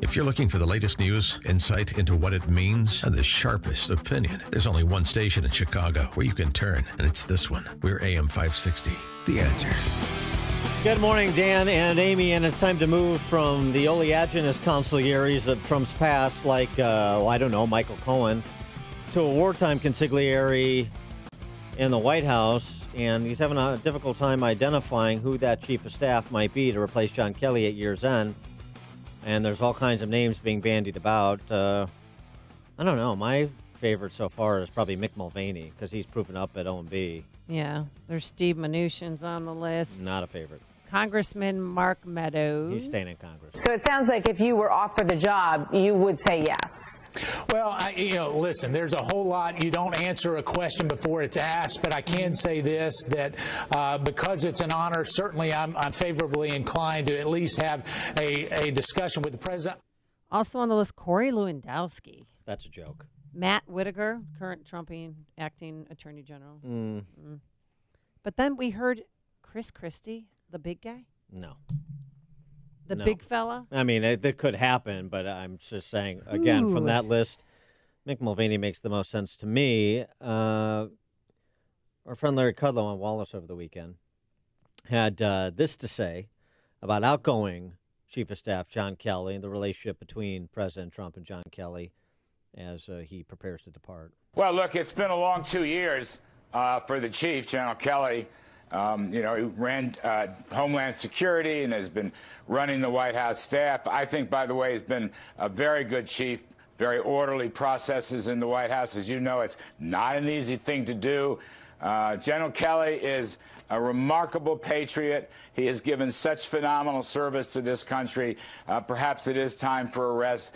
If you're looking for the latest news, insight into what it means, and the sharpest opinion, there's only one station in Chicago where you can turn, and it's this one. We're AM 560. The Answer. Good morning, Dan and Amy, and it's time to move from the oleaginous consiglieres of Trump's past, like, Michael Cohen, to a wartime consigliere in the White House, and he's having a difficult time identifying who that chief of staff might be to replace John Kelly at year's end. And there's all kinds of names being bandied about. I don't know. My favorite so far is probably Mick Mulvaney because he's proven up at OMB. Yeah, there's Steve Mnuchin's on the list. Not a favorite. Congressman Mark Meadows. He's staying in Congress. So it sounds like if you were offered the job, you would say yes. Well, listen, there's a whole lot. You don't answer a question before it's asked, but I can say this, that because it's an honor, certainly I'm favorably inclined to at least have a discussion with the president. Also on the list, Corey Lewandowski. That's a joke. Matt Whitaker, current Trumpian acting attorney general. But then we heard Chris Christie, the big guy. No. The big fella? I mean, it could happen, but I'm just saying, again, from that list, Mick Mulvaney makes the most sense to me. Our friend Larry Kudlow on Wallace over the weekend had this to say about outgoing Chief of Staff John Kelly and the relationship between President Trump and John Kelly as he prepares to depart. Well, look, it's been a long 2 years for the chief, General Kelly. He ran Homeland Security and has been running the White House staff. I think, by the way, he's been a very good chief, very orderly processes in the White House. As you know, it's not an easy thing to do. General Kelly is a remarkable patriot. He has given such phenomenal service to this country. Perhaps it is time for arrest.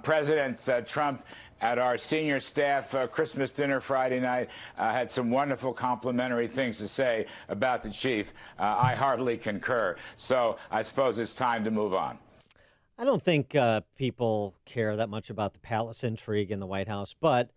President Trump, at our senior staff Christmas dinner Friday night, had some wonderful complimentary things to say about the chief. I heartily concur. So I suppose it's time to move on. I don't think people care that much about the palace intrigue in the White House, but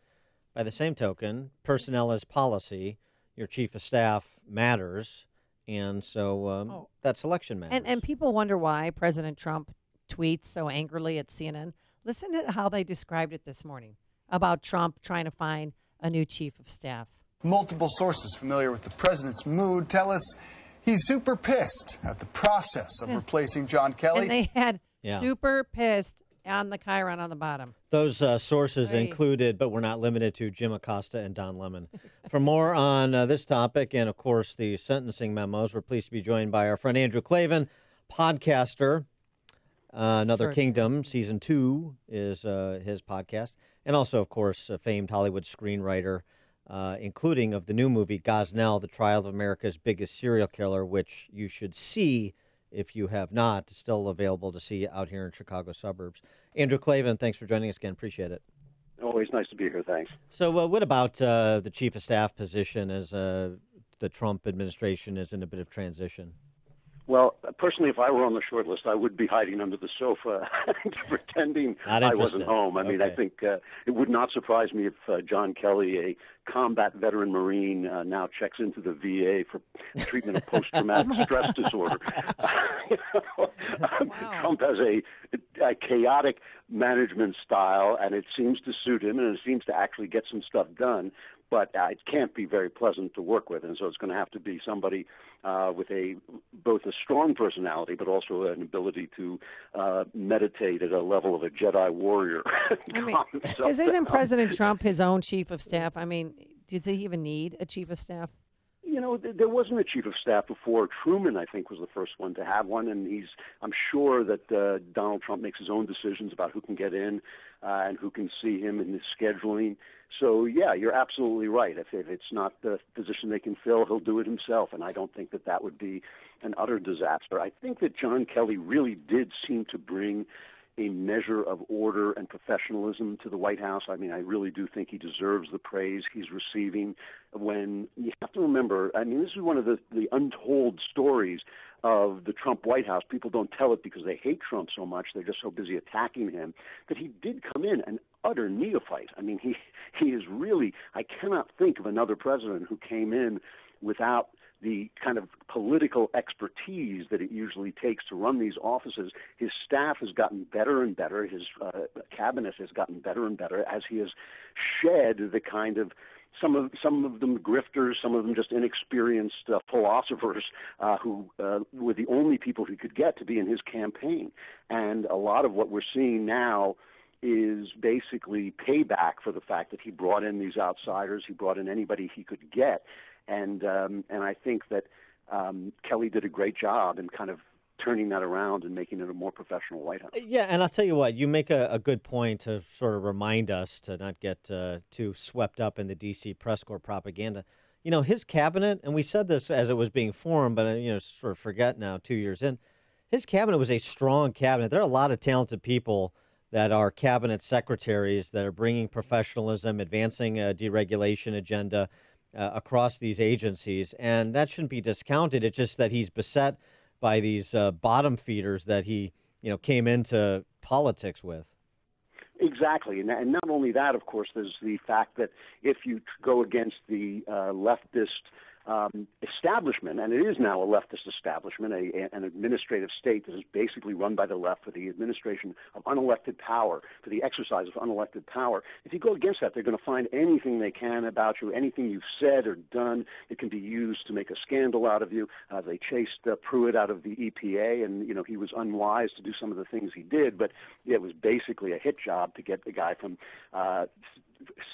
by the same token, personnel is policy. Your chief of staff matters, and so that selection matters. And people wonder why President Trump tweets so angrily at CNN. Listen to how they described it this morning about Trump trying to find a new chief of staff. Multiple sources familiar with the president's mood tell us he's super pissed at the process of replacing John Kelly. And they had super pissed on the chyron on the bottom. Those sources included, but were not limited to, Jim Acosta and Don Lemon. For more on this topic and, of course, the sentencing memos, we're pleased to be joined by our friend Andrew Klavan, podcaster. Another Kingdom, Season 2 is his podcast. And also, of course, a famed Hollywood screenwriter, including of the new movie, Gosnell, The Trial of America's Biggest Serial Killer, which you should see if you have not. It's still available to see out here in Chicago suburbs. Andrew Klavan, thanks for joining us again. Appreciate it. Always nice to be here. Thanks. So what about the chief of staff position as the Trump administration is in a bit of transition? Well, personally, if I were on the short list, I would be hiding under the sofa pretending I wasn't home. I mean, I think it would not surprise me if John Kelly, a combat veteran Marine, now checks into the VA for treatment of post-traumatic stress disorder. Trump has a chaotic management style, and it seems to suit him, and it seems to actually get some stuff done. But it can't be very pleasant to work with, and so it's going to have to be somebody with both a strong personality, but also an ability to meditate at a level of a Jedi warrior. I mean, because isn't President Trump his own chief of staff? I mean, does he even need a chief of staff? You know, there wasn't a chief of staff before. Truman, I think, was the first one to have one, and I'm sure that Donald Trump makes his own decisions about who can get in and who can see him in his scheduling. So, yeah, you're absolutely right. If it's not the position they can fill, he'll do it himself, and I don't think that would be an utter disaster. I think that John Kelly really did seem to bring a measure of order and professionalism to the White House. I mean, I really do think he deserves the praise he's receiving. When you have to remember, I mean, this is one of the untold stories of the Trump White House. People don't tell it because they hate Trump so much. They're just so busy attacking him, that he did come in an utter neophyte. I mean, he is really, I cannot think of another president who came in without the kind of political expertise that it usually takes to run these offices. His staff has gotten better and better. His cabinet has gotten better and better as he has shed the kind of some of them grifters, some of them just inexperienced philosophers who were the only people he could get to be in his campaign. And a lot of what we're seeing now is basically payback for the fact that he brought in these outsiders. He brought in anybody he could get, and I think that Kelly did a great job in kind of turning that around and making it a more professional White House. Yeah, and I'll tell you what, you make a good point to sort of remind us to not get too swept up in the D.C. press corps propaganda. You know, his cabinet, and we said this as it was being formed, but, sort of forget now 2 years in, his cabinet was a strong cabinet. There are a lot of talented people that are cabinet secretaries that are bringing professionalism, advancing a deregulation agenda across these agencies, and that shouldn't be discounted. It's just that he's beset by these bottom feeders that he, came into politics with. Exactly, and not only that, of course, there's the fact that if you go against the leftist establishment, and it is now a leftist establishment, an administrative state that is basically run by the left for the administration of unelected power, for the exercise of unelected power. If you go against that, they're going to find anything they can about you, anything you've said or done that can be used to make a scandal out of you. They chased Pruitt out of the EPA, and he was unwise to do some of the things he did, but it was basically a hit job to get the guy from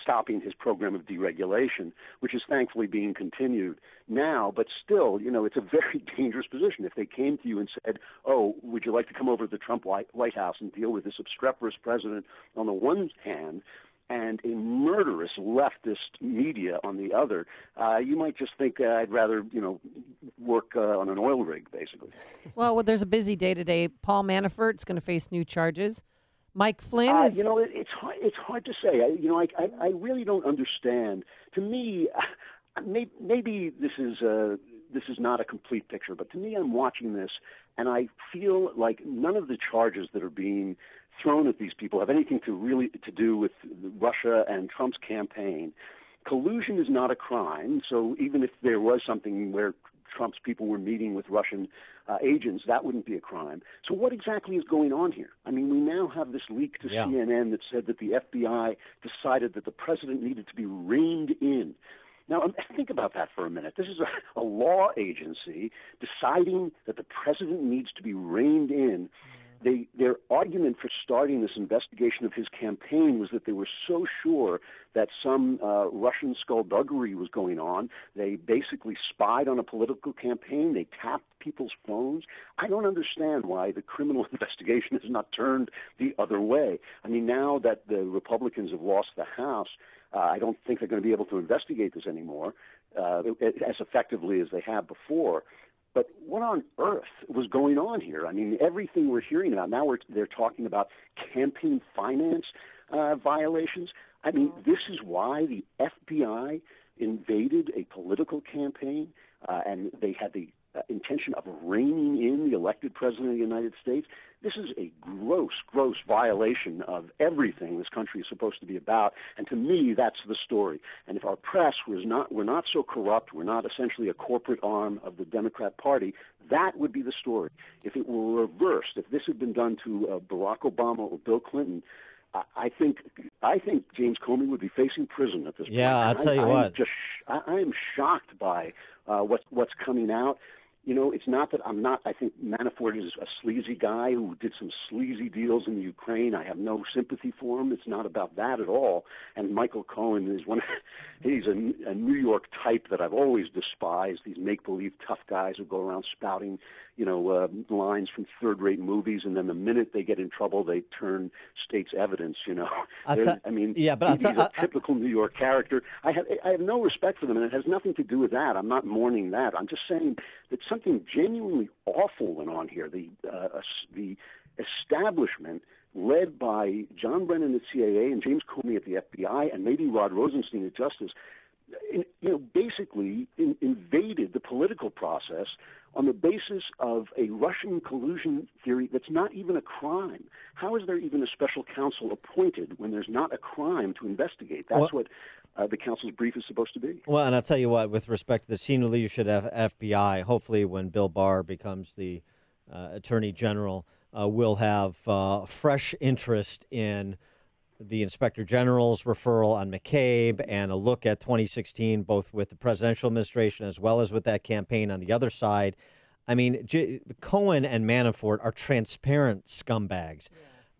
stopping his program of deregulation, which is thankfully being continued now. But still, it's a very dangerous position. If they came to you and said, oh, would you like to come over to the Trump White House and deal with this obstreperous president on the one hand and a murderous leftist media on the other, you might just think I'd rather, work on an oil rig, basically. Well, there's a busy day today. Paul Manafort's going to face new charges. Mike Flynn is... it's hard to say. I really don't understand. To me, maybe this is not a complete picture, but to me, I'm watching this, and I feel like none of the charges that are being thrown at these people have anything to do with Russia and Trump's campaign. Collusion is not a crime, so even if there was something where Trump's people were meeting with Russian agents, that wouldn't be a crime. So what exactly is going on here? I mean, we now have this leak to CNN that said that the FBI decided that the president needed to be reined in. Now, think about that for a minute. This is a law agency deciding that the president needs to be reined in. Their argument for starting this investigation of his campaign was that they were so sure that some Russian skullduggery was going on. They basically spied on a political campaign. They tapped people's phones. I don't understand why the criminal investigation has not turned the other way. I mean, now that the Republicans have lost the House, I don't think they're going to be able to investigate this anymore as effectively as they have before. But what on earth was going on here? I mean, everything we're hearing about now, they're talking about campaign finance violations. I mean, this is why the FBI invaded a political campaign, and they had the intention of reining in the elected president of the United States. This is a gross, gross violation of everything this country is supposed to be about. And to me, that's the story. And if our press we're not so corrupt, we're not essentially a corporate arm of the Democrat Party, that would be the story. If it were reversed, if this had been done to Barack Obama or Bill Clinton, I think James Comey would be facing prison at this point. Yeah, I'll tell you what. I am shocked by what's coming out. It's not that I think Manafort is a sleazy guy who did some sleazy deals in the Ukraine. I have no sympathy for him. It's not about that at all. And Michael Cohen is he's a New York type that I've always despised, these make-believe tough guys who go around spouting, lines from third-rate movies, and then the minute they get in trouble, they turn state's evidence, he's a typical New York character. I have no respect for them, and it has nothing to do with that. I'm not mourning that. I'm just saying that something genuinely awful went on here. The establishment led by John Brennan at CIA and James Comey at the FBI and maybe Rod Rosenstein at Justice basically invaded the political process on the basis of a Russian collusion theory that's not even a crime. How is there even a special counsel appointed when there's not a crime to investigate? That's what the counsel's brief is supposed to be. Well, and I'll tell you what, with respect to the senior leadership of FBI, hopefully when Bill Barr becomes the Attorney General, we'll have fresh interest in the Inspector General's referral on McCabe and a look at 2016, both with the presidential administration as well as with that campaign on the other side. I mean, Cohen and Manafort are transparent scumbags.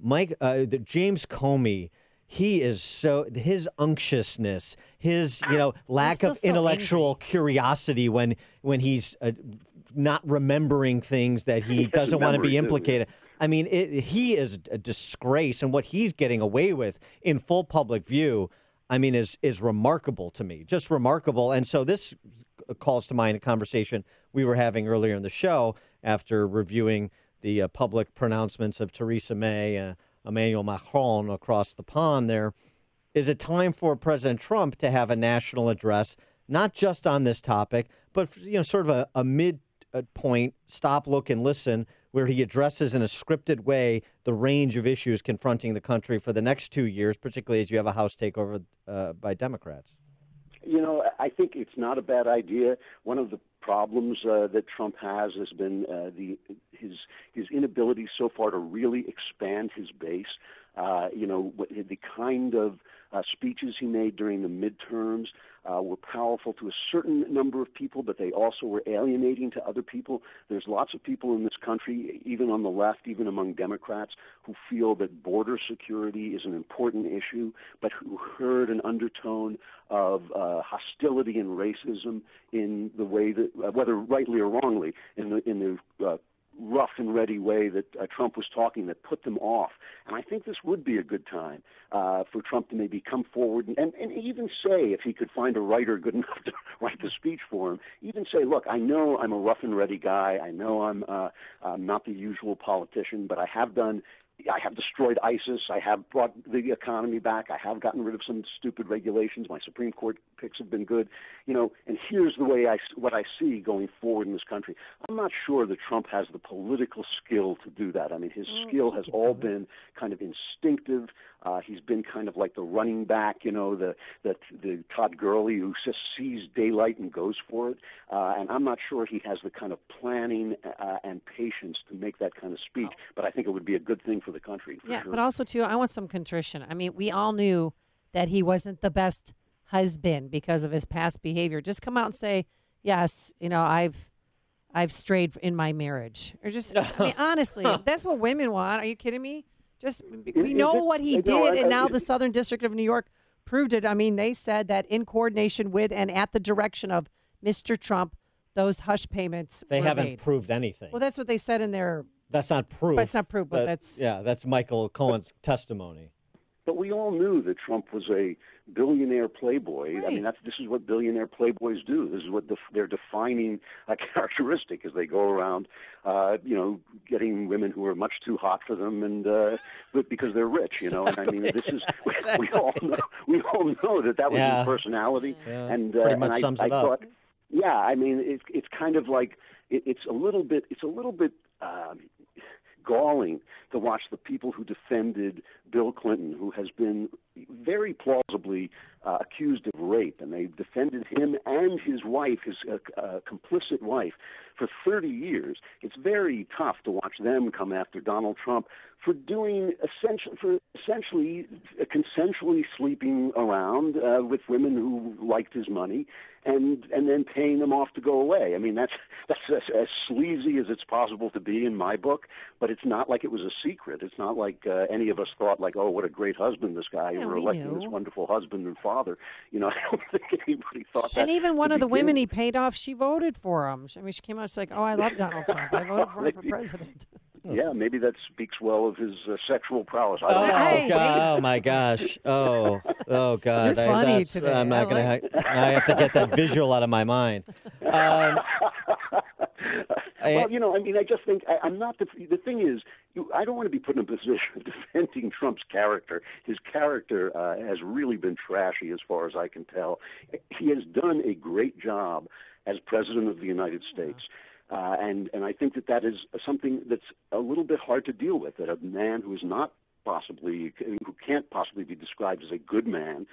Yeah. James Comey, he is his unctuousness, his lack of intellectual curiosity when he's not remembering things that he doesn't want to be implicated. I mean, he is a disgrace, and what he's getting away with in full public view, I mean, is remarkable to me, just remarkable. And so this calls to mind a conversation we were having earlier in the show after reviewing the public pronouncements of Theresa May and Emmanuel Macron across the pond there. Is it time for President Trump to have a national address, not just on this topic, but sort of a midpoint, stop, look, and listen, where he addresses in a scripted way the range of issues confronting the country for the next 2 years, particularly as you have a House takeover by Democrats? I think it's not a bad idea. One of the problems that Trump has been his inability so far to really expand his base. The kind of speeches he made during the midterms were powerful to a certain number of people, but they also were alienating to other people. There's lots of people in this country, even on the left, even among Democrats, who feel that border security is an important issue, but who heard an undertone of hostility and racism in the way that, whether rightly or wrongly, in the rough and ready way that Trump was talking, that put them off. And I think this would be a good time for Trump to maybe come forward and even say, if he could find a writer good enough to write the speech for him, even say, look, I know I'm a rough and ready guy. I know I'm not the usual politician, but I have destroyed ISIS. I have brought the economy back. I have gotten rid of some stupid regulations. My Supreme Court picks have been good. And here's the way what I see going forward in this country. I'm not sure that Trump has the political skill to do that. I mean, his skill has all been kind of instinctive. He's been kind of like the running back, the Todd Gurley who just sees daylight and goes for it. And I'm not sure he has the kind of planning and patience to make that kind of speech. But I think it would be a good thing for the country. Yeah, sure. But also, too, I want some contrition. I mean, we all knew that he wasn't the best husband because of his past behavior. Just come out and say, yes, I've strayed in my marriage. Or just, I mean, honestly, that's what women want. Are you kidding me? Just, we know what he did, and now the Southern District of New York proved it. I mean, they said that in coordination with and at the direction of Mr. Trump, those hush payments They were haven't made. proved anything. Well, that's what they said in their... That's not proof. But it's not proof, but that's... Yeah, that's Michael Cohen's testimony. But we all knew that Trump was a billionaire playboy. Right. I mean, this is what billionaire playboys do. This is what their defining characteristic as they go around, getting women who are much too hot for them, and because they're rich, Exactly. And I mean, this is we all know that was his personality, Yeah. and Pretty much sums it up. thought, yeah, I mean, it's kind of like it's a little bit galling to watch the people who defended Bill Clinton, who has been very plausibly accused of rape, and they defended him and his wife, his complicit wife, for 30 years. It's very tough to watch them come after Donald Trump for doing essentially consensually sleeping around with women who liked his money, and then paying them off to go away. I mean, that's as sleazy as it's possible to be in my book, but it's not like it was a secret. It's not like any of us thought, like, oh, what a great husband this guy, Yeah, we're we electing knew. this wonderful husband and father. I don't think anybody thought that. And even one to of the begin women with. he paid off, she voted for him. I mean, she came out, she's like, oh, I love Donald Trump. I voted for him for president. Yeah, maybe that speaks well of his sexual prowess. I Oh, don't know. Hey, God, oh my gosh! Oh God! You're funny that's- today. I'm not I gonna. like I have to get that visual out of my mind. Well, I mean, I just think I'm not the thing is, I don't want to be put in a position of defending Trump's character. His character has really been trashy as far as I can tell. He has done a great job as president of the United States. And I think that is something that's a little bit hard to deal with, that a man who can't possibly be described as a good man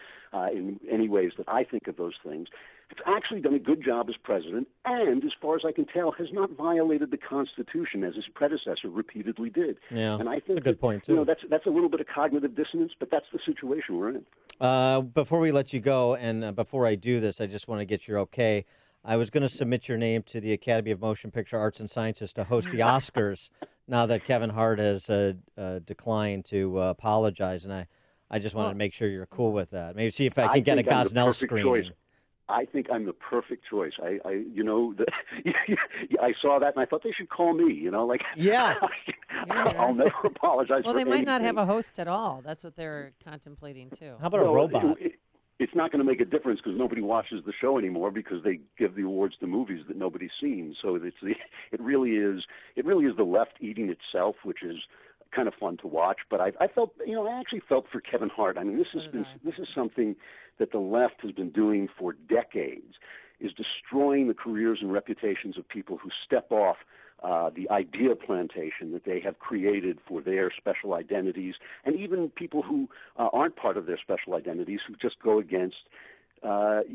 in any ways that I think of those things, has actually done a good job as president, and as far as I can tell, has not violated the Constitution as his predecessor repeatedly did. Yeah, and I think that's a good point too. That's a little bit of cognitive dissonance, but that's the situation we're in. Before we let you go, and before I do this, I just want to get your okay. I was going to submit your name to the Academy of Motion Picture Arts and Sciences to host the Oscars now that Kevin Hart has declined to apologize, and I just wanted to make sure you're cool with that. Maybe see if I can get a Gosnell screening. I think I'm the perfect choice. I saw that and I thought they should call me. Yeah. I'll never apologize. Well, for they might not anything. have a host at all. That's what they're contemplating too. How about a robot? It's not going to make a difference because nobody watches the show anymore because they give the awards to movies that nobody's seen. So it really is the left eating itself, which is kind of fun to watch. But I actually felt for Kevin Hart. I mean, this is something that the left has been doing for decades, is destroying the careers and reputations of people who step off the idea plantation that they have created for their special identities, and even people who aren't part of their special identities, who just go against their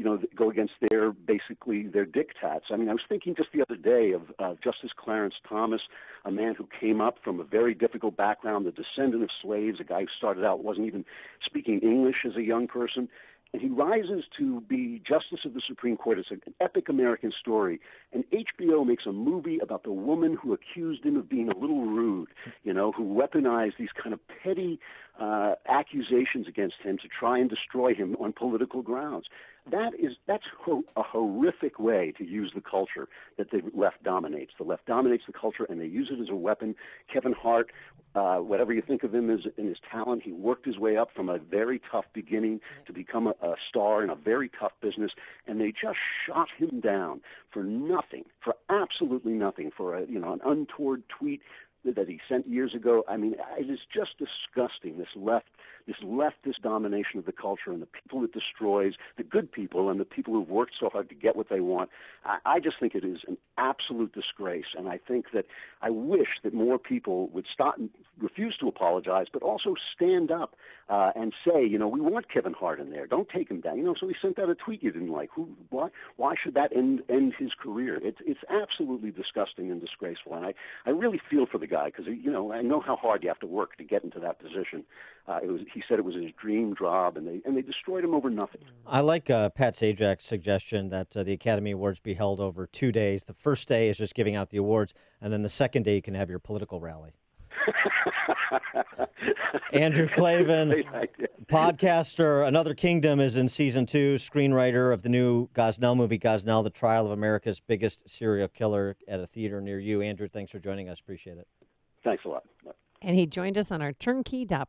diktats. I mean, I was thinking just the other day of Justice Clarence Thomas, a man who came up from a very difficult background, the descendant of slaves, a guy who started out wasn't even speaking English as a young person. And he rises to be Justice of the Supreme Court. It's an epic American story. And HBO makes a movie about the woman who accused him of being a little rude, who weaponized these kind of petty accusations against him to try and destroy him on political grounds. That's a horrific way to use the culture that the left dominates. The left dominates the culture, and they use it as a weapon. Kevin Hart, whatever you think of him as in his talent, he worked his way up from a very tough beginning to become a star in a very tough business, and they just shot him down for nothing, for absolutely nothing, for an untoward tweet that he sent years ago. I mean, it is just disgusting, this leftist domination of the culture and the people it destroys, the good people and the people who've worked so hard to get what they want. I just think it is an absolute disgrace, and I think that I wish that more people would stop and refuse to apologize, but also stand up and say, we want Kevin Hart in there. Don't take him down. So he sent out a tweet you didn't like. Why should that end his career? It's absolutely disgusting and disgraceful, and I really feel for the guy because, I know how hard you have to work to get into that position. He said it was his dream job, and they destroyed him over nothing. I like Pat Sajak's suggestion that the Academy Awards be held over 2 days. The first day is just giving out the awards, and then the second day you can have your political rally. Andrew Klavan, podcaster, Another Kingdom is in season 2, screenwriter of the new Gosnell movie, Gosnell, The Trial of America's Biggest Serial Killer, at a theater near you. Andrew, thanks for joining us. Appreciate it. Thanks a lot. And he joined us on our turnkey.pro.